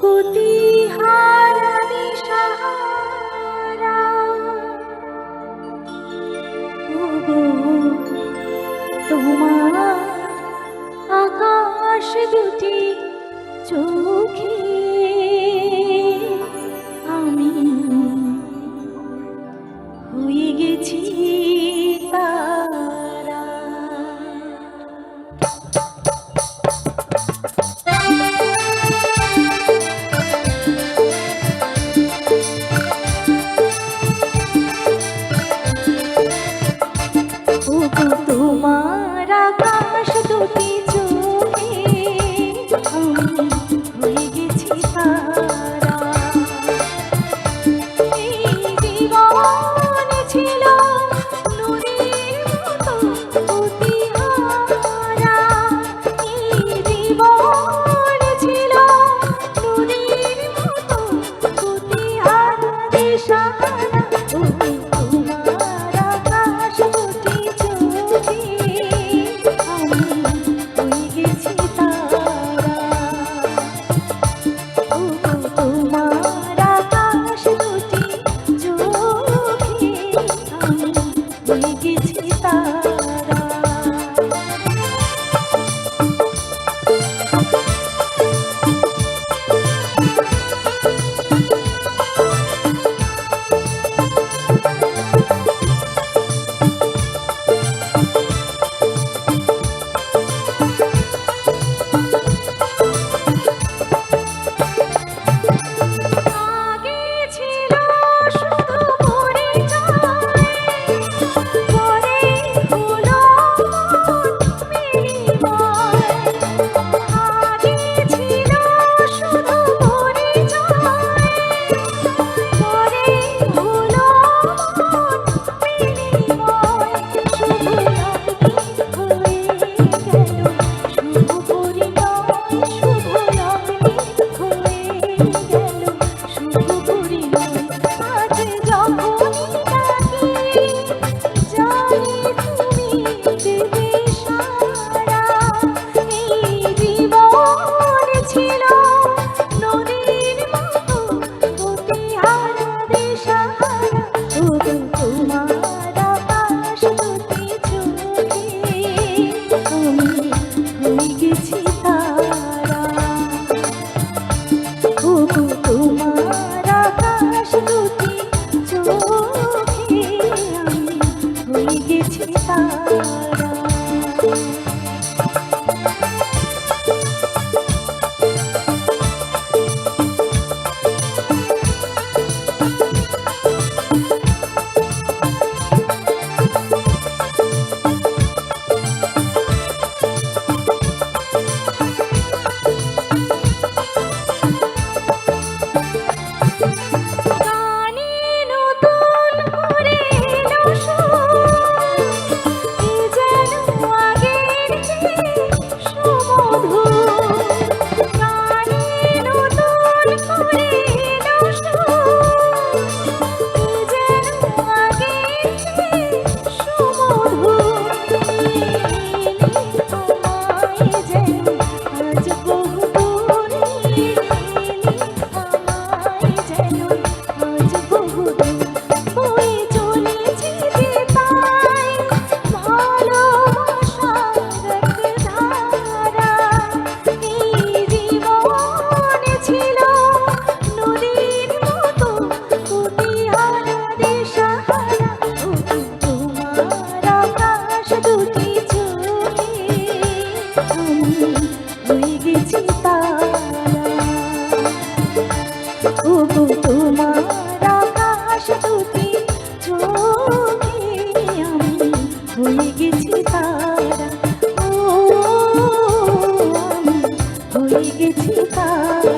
গতিহারা দিশাহারা ওগো তোমার আকাশ দুটি চোখে আমি হয়ে গেছি তারা। ওগো তোমার আকাশ দুটি চোখে আমি হয়ে গেছি তারা। এই জীবন ছিল নূরের মতো গতিহারা, এই জীবন ছিল নূরের মতো গতিহারা দিশাহারা। ওগো তোমার আকাশ দুটি চোখে আমি হয়ে গেছি তারা। ওগো তোমার আকাশ দুটি চোখে আমি হয়ে গেছি তারা। আগে ছিল শুধু পরিচয়, পরে হলো মন বিনিময়। আগে ছিল শুধু পরিচয়, পরে হলো মন বিনিময়। শুভ লগ্নি হয়ে গেল শুভ পরিণয়, শুভ লগ্নি হয়ে গেল শুভ পরিণয়। আজ যখনই ডাকি যাই তুমি দেবে সাড়া। এই জীবন ছিল নদীর মতো গতিহারা দিশাহারা। ওগো তোমার আকাশ দুটি চোখে আমি হয়ে গেছি তারা। ওগো তোমার আকাশ দুটি চোখে আমি হয়ে গেছি তারা। গানে নতুন করে এলো সুর, এ যেন আগের চেয়ে সুমধুর। গানে নতুন করে এলো সুর, এ যেন আগের চেয়ে সুমধুর। এলে আমায় যেন আজ বহুদূর, এলে আমায় যেন আজ বহুদূর। বয়ে চলেছে যে তাই ভালোবাসার এক ধারা। এই জীবন ছিল নদীর মতো গতিহারা দিশাহারা। ওগো তোমার আকাশ দুটি চোখে আমি হয়ে গেছি তারা। ওগো তোমার আকাশ দুটি চোখে আমি হয়ে গেছি তারা। ও আমি হয়ে গেছি তারা।